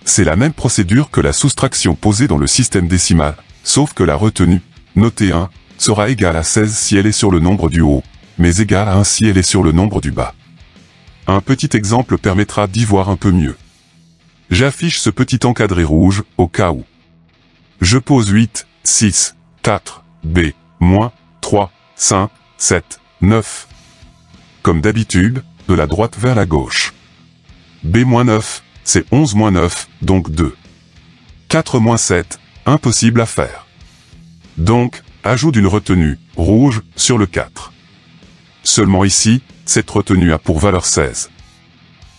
C'est la même procédure que la soustraction posée dans le système décimal, sauf que la retenue, notée 1, sera égale à 16 si elle est sur le nombre du haut, mais égale à 1 si elle est sur le nombre du bas. Un petit exemple permettra d'y voir un peu mieux. J'affiche ce petit encadré rouge, au cas où. Je pose 8, 6, 4, B, moins, 3, 5, 7, 9. Comme d'habitude, de la droite vers la gauche. B-9, c'est 11-9, donc 2. 4-7, impossible à faire. Donc, ajout d'une retenue, rouge, sur le 4. Seulement ici, cette retenue a pour valeur 16.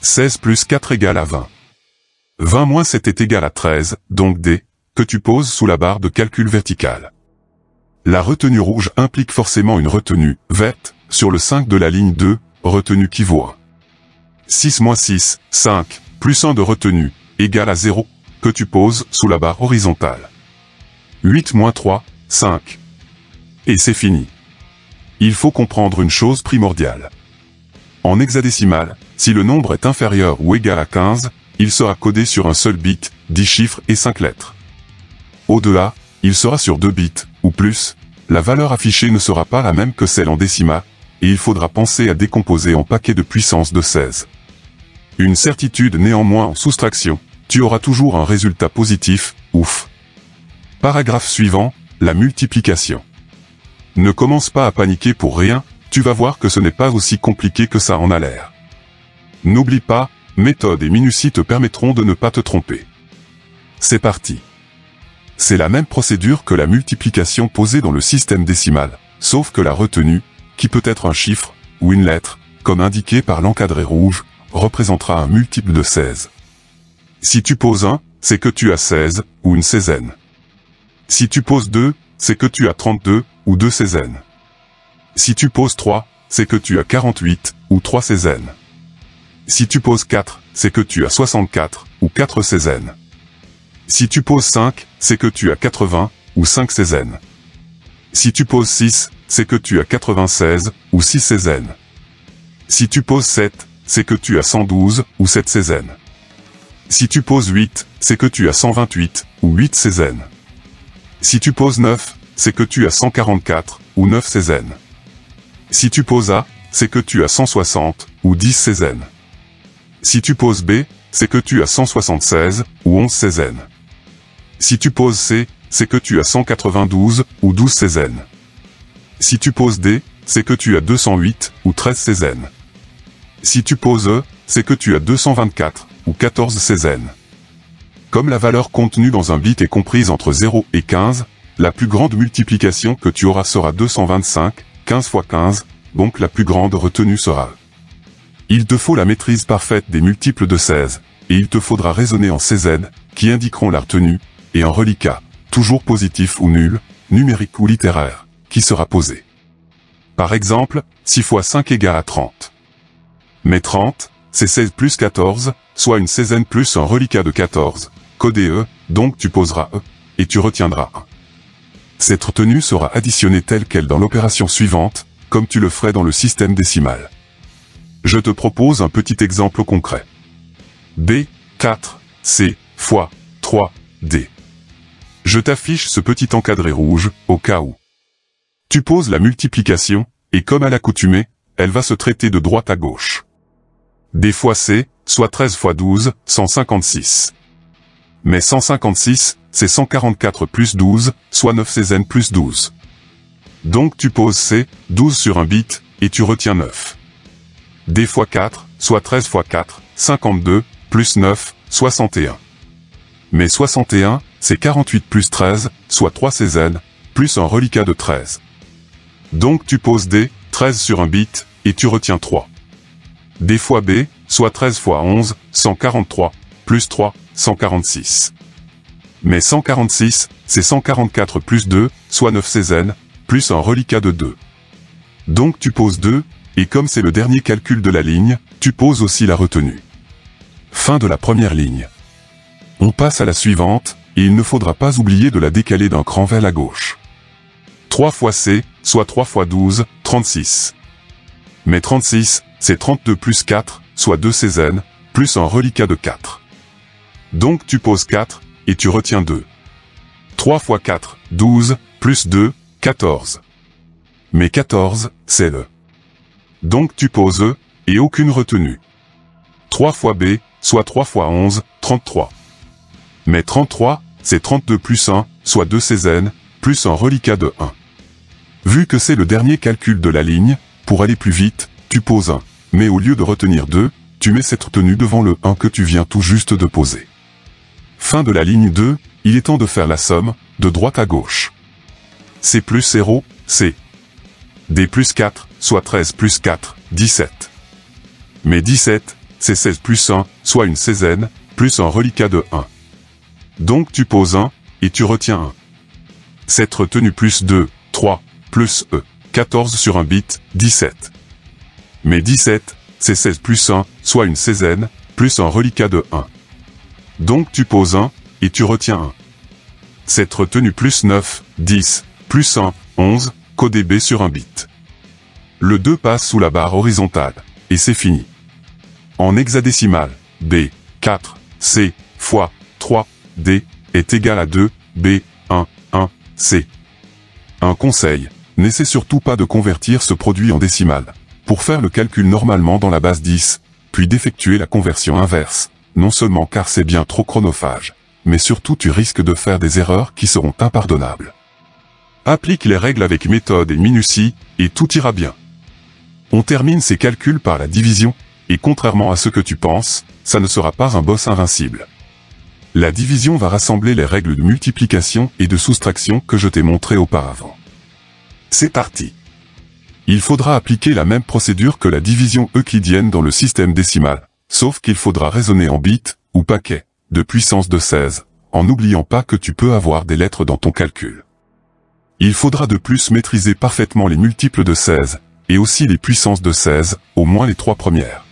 16 plus 4 égale à 20. 20 moins 7 est égal à 13, donc D, que tu poses sous la barre de calcul verticale. La retenue rouge implique forcément une retenue, verte, sur le 5 de la ligne 2, retenue qui vaut 1. 6 moins 6, 5, plus 1 de retenue, égale à 0, que tu poses sous la barre horizontale. 8 moins 3, 5. Et c'est fini. Il faut comprendre une chose primordiale. En hexadécimal, si le nombre est inférieur ou égal à 15, il sera codé sur un seul bit, 10 chiffres et 5 lettres. Au-delà, il sera sur 2 bits, ou plus, la valeur affichée ne sera pas la même que celle en décimal, et il faudra penser à décomposer en paquets de puissance de 16. Une certitude néanmoins en soustraction, tu auras toujours un résultat positif, ouf. Paragraphe suivant, la multiplication. Ne commence pas à paniquer pour rien, tu vas voir que ce n'est pas aussi compliqué que ça en a l'air. N'oublie pas, méthode et minutie te permettront de ne pas te tromper. C'est parti. C'est la même procédure que la multiplication posée dans le système décimal, sauf que la retenue, qui peut être un chiffre, ou une lettre, comme indiqué par l'encadré rouge, représentera un multiple de 16. Si tu poses 1, c'est que tu as 16, ou une seizaine. Si tu poses 2, c'est que tu as 32, ou 2 seizaines. Si tu poses 3, c'est que tu as 48, ou 3 seizaines. Si tu poses 4, c'est que tu as 64, ou 4 seizaines. Si tu poses 5, c'est que tu as 80, ou 5 seizaines. Si tu poses 6, c'est que tu as 96, ou 6 seizaines. Si tu poses 7, c'est que tu as 112, ou 7 seizaines. Si tu poses 8, c'est que tu as 128, ou 8 seizaines. Si tu poses 9, c'est que tu as 144, ou 9 seizaines. Si tu poses A, c'est que tu as 160, ou 10 seizaines. Si tu poses B, c'est que tu as 176, ou 11 seizaines. Si tu poses C, c'est que tu as 192, ou 12 seizaines. Si tu poses D, c'est que tu as 208, ou 13 seizaines. Si tu poses E, c'est que tu as 224, ou 14 seizaines. Comme la valeur contenue dans un bit est comprise entre 0 et 15, la plus grande multiplication que tu auras sera 225, 15 fois 15, donc la plus grande retenue sera E. Il te faut la maîtrise parfaite des multiples de 16, et il te faudra raisonner en CZ, qui indiqueront la retenue, et en reliquat, toujours positif ou nul, numérique ou littéraire, qui sera posé. Par exemple, 6 fois 5 égale à 30. Mais 30, c'est 16 plus 14, soit une seizaine plus un reliquat de 14, codé E, donc tu poseras E, et tu retiendras 1. Cette retenue sera additionnée telle qu'elle dans l'opération suivante, comme tu le ferais dans le système décimal. Je te propose un petit exemple concret. B, 4, C, fois 3, D. Je t'affiche ce petit encadré rouge, au cas où. Tu poses la multiplication, et comme à l'accoutumée, elle va se traiter de droite à gauche. D fois C, soit 13 fois 12, 156. Mais 156, c'est 144 plus 12, soit 9 seizaines plus 12. Donc tu poses C, 12 sur un bit, et tu retiens 9. D fois 4, soit 13 fois 4, 52, plus 9, 61. Mais 61, c'est 48 plus 13, soit 3 seizaines, plus un reliquat de 13. Donc tu poses D, 13 sur un bit, et tu retiens 3. D fois B, soit 13 fois 11, 143, plus 3, 146. Mais 146, c'est 144 plus 2, soit 9 seizaines, plus un reliquat de 2. Donc tu poses 2, et comme c'est le dernier calcul de la ligne, tu poses aussi la retenue. Fin de la première ligne. On passe à la suivante, et il ne faudra pas oublier de la décaler d'un cran vers la gauche. 3 fois C, soit 3 fois 12, 36. Mais 36, c'est 32 plus 4, soit 2 seizaines, plus un reliquat de 4. Donc tu poses 4, et tu retiens 2. 3 fois 4, 12, plus 2, 14. Mais 14, c'est le. Donc tu poses E, et aucune retenue. 3 fois B, soit 3 fois 11, 33. Mais 33, c'est 32 plus 1, soit 2 seizaines, plus un reliquat de 1. Vu que c'est le dernier calcul de la ligne, pour aller plus vite, tu poses 1. Mais au lieu de retenir 2, tu mets cette retenue devant le 1 que tu viens tout juste de poser. Fin de la ligne 2, il est temps de faire la somme, de droite à gauche. C plus 0, C. D plus 4, soit 13 plus 4, 17. Mais 17, c'est 16 plus 1, soit une seizaine, plus un reliquat de 1. Donc tu poses 1, et tu retiens 1. Cette retenue plus 2, 3, plus E, 14 sur un bit, 17. Mais 17, c'est 16 plus 1, soit une seizaine, plus un reliquat de 1. Donc tu poses 1, et tu retiens 1. Cette retenue plus 9, 10, plus 1, 11, codé B sur un bit. Le 2 passe sous la barre horizontale, et c'est fini. En hexadécimal, B, 4, C, fois 3, D, est égal à 2, B, 1, 1, C. Un conseil, n'essaie surtout pas de convertir ce produit en décimal, pour faire le calcul normalement dans la base 10, puis d'effectuer la conversion inverse, non seulement car c'est bien trop chronophage, mais surtout tu risques de faire des erreurs qui seront impardonnables. Applique les règles avec méthode et minutie, et tout ira bien. On termine ces calculs par la division, et contrairement à ce que tu penses, ça ne sera pas un boss invincible. La division va rassembler les règles de multiplication et de soustraction que je t'ai montrées auparavant. C'est parti. Il faudra appliquer la même procédure que la division euclidienne dans le système décimal, sauf qu'il faudra raisonner en bits, ou paquets, de puissance de 16, en n'oubliant pas que tu peux avoir des lettres dans ton calcul. Il faudra de plus maîtriser parfaitement les multiples de 16, et aussi les puissances de 16, au moins les 3 premières.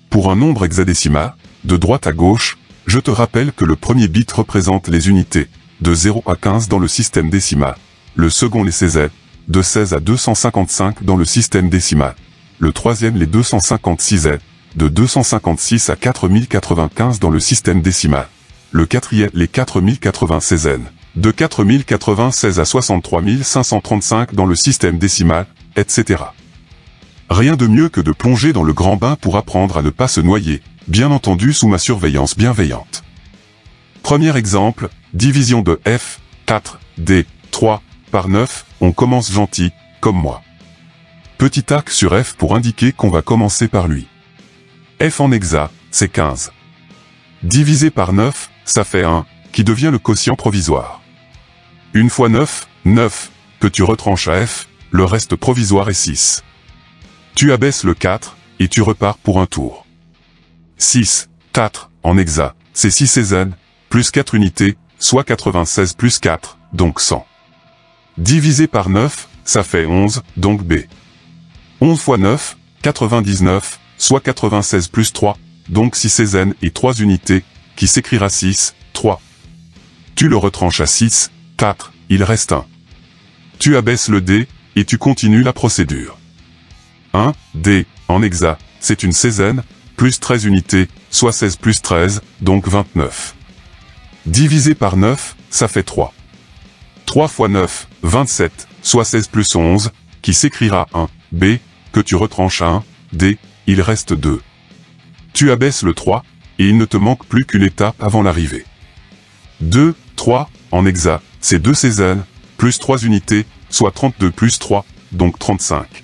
Pour un nombre hexadécimal, de droite à gauche, je te rappelle que le premier bit représente les unités, de 0 à 15 dans le système décimal, le second les seizaines, de 16 à 255 dans le système décimal, le troisième les 256 de 256 à 4095 dans le système décimal, le quatrième les 4096 de 4096 à 63 535 dans le système décimal, etc. Rien de mieux que de plonger dans le grand bain pour apprendre à ne pas se noyer, bien entendu sous ma surveillance bienveillante. Premier exemple, division de F, 4, D, 3, par 9, on commence gentil, comme moi. Petit arc sur F pour indiquer qu'on va commencer par lui. F en hexa, c'est 15. Divisé par 9, ça fait 1, qui devient le quotient provisoire. Une fois 9, 9, que tu retranches à F, le reste provisoire est 6. Tu abaisses le 4, et tu repars pour un tour. 6, 4, en hexa, c'est 6 césanes, plus 4 unités, soit 96 plus 4, donc 100. Divisé par 9, ça fait 11, donc B. 11 fois 9, 99, soit 96 plus 3, donc 6 césanes et 3 unités, qui s'écrira 6, 3. Tu le retranches à 6, 4, il reste 1. Tu abaisses le D, et tu continues la procédure. 1, D, en hexa, c'est une césane, plus 13 unités, soit 16 plus 13, donc 29. Divisé par 9, ça fait 3. 3 fois 9, 27, soit 16 plus 11, qui s'écrira 1, B, que tu retranches à 1, D, il reste 2. Tu abaisses le 3, et il ne te manque plus qu'une étape avant l'arrivée. 2, 3, en hexa, c'est 2 césanes, plus 3 unités, soit 32 plus 3, donc 35.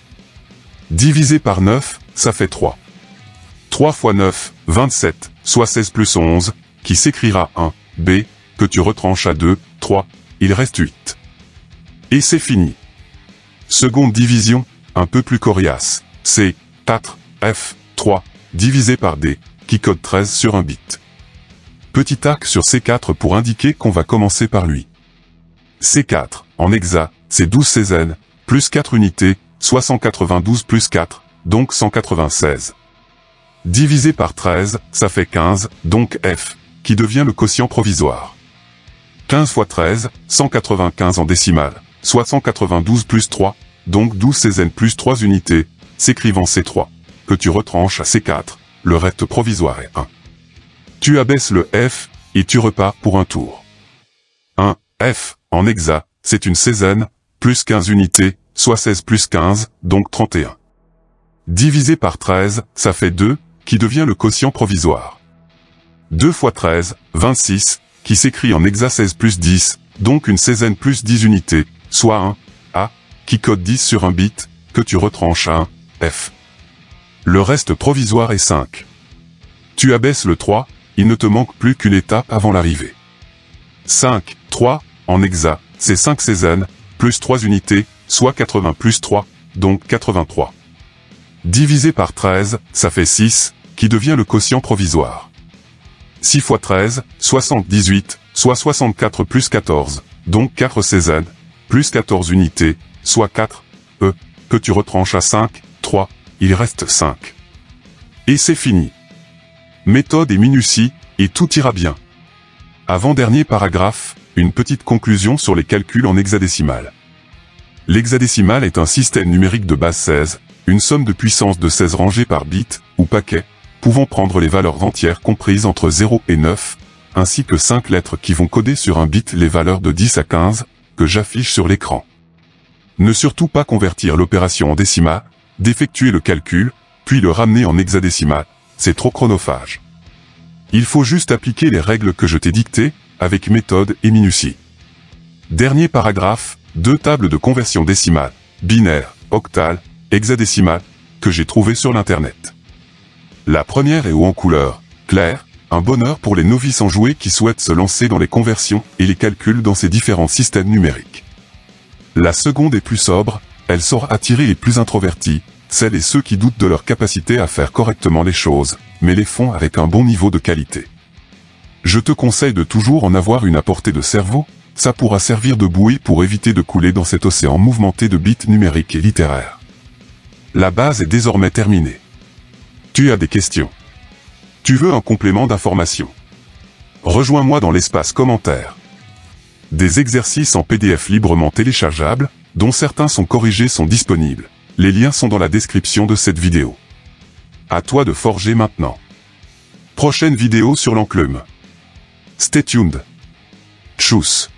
Divisé par 9, ça fait 3. 3 fois 9, 27, soit 16 plus 11, qui s'écrira 1, B, que tu retranches à 2, 3, il reste 8. Et c'est fini. Seconde division, un peu plus coriace, c'est 4, F, 3, divisé par D, qui code 13 sur un bit. Petit arc sur C4 pour indiquer qu'on va commencer par lui. C4, en hexa, c'est 12 césanes, plus 4 unités, soit 192 plus 4, donc 196. Divisé par 13, ça fait 15, donc F, qui devient le quotient provisoire. 15 fois 13, 195 en décimale, soit 192 plus 3, donc 12 césanes plus 3 unités, s'écrivant C3, que tu retranches à C4, le reste provisoire est 1. Tu abaisses le F, et tu repars pour un tour. 1, F, en hexa, c'est une césane, plus 15 unités, soit 16 plus 15, donc 31. Divisé par 13, ça fait 2, qui devient le quotient provisoire. 2 fois 13, 26, qui s'écrit en hexa 16 plus 10, donc une césane plus 10 unités, soit 1, A, qui code 10 sur un bit, que tu retranches à 1, F. Le reste provisoire est 5. Tu abaisses le 3, il ne te manque plus qu'une étape avant l'arrivée. 5, 3, en hexa, c'est 5 césanes, plus 3 unités, soit 80 plus 3, donc 83. Divisé par 13, ça fait 6, qui devient le quotient provisoire. 6 fois 13, 78, soit 64 plus 14, donc 4 césanes, plus 14 unités, soit 4, E, que tu retranches à 5, 3, il reste 5. Et c'est fini. Méthode et minutie, et tout ira bien. Avant-dernier paragraphe, une petite conclusion sur les calculs en hexadécimal. L'hexadécimal est un système numérique de base 16, une somme de puissance de 16 rangées par bit, ou paquet, pouvant prendre les valeurs entières comprises entre 0 et 9, ainsi que 5 lettres qui vont coder sur un bit les valeurs de 10 à 15, que j'affiche sur l'écran. Ne surtout pas convertir l'opération en décimal, d'effectuer le calcul, puis le ramener en hexadécimal, c'est trop chronophage. Il faut juste appliquer les règles que je t'ai dictées, avec méthode et minutie. Dernier paragraphe, 2 tables de conversion décimale, binaire, octale, hexadécimale, que j'ai trouvées sur l'internet. La première est haut en couleur, claire, un bonheur pour les novices en jouets qui souhaitent se lancer dans les conversions et les calculs dans ces différents systèmes numériques. La seconde est plus sobre, elle saura attirer les plus introvertis, celles et ceux qui doutent de leur capacité à faire correctement les choses, mais les font avec un bon niveau de qualité. Je te conseille de toujours en avoir une à portée de cerveau, ça pourra servir de bouée pour éviter de couler dans cet océan mouvementé de bits numériques et littéraires. La base est désormais terminée. Tu as des questions? Tu veux un complément d'information? Rejoins-moi dans l'espace commentaire. Des exercices en PDF librement téléchargeables, dont certains sont corrigés, sont disponibles. Les liens sont dans la description de cette vidéo. À toi de forger maintenant. Prochaine vidéo sur l'enclume. Stay tuned. Tchuss.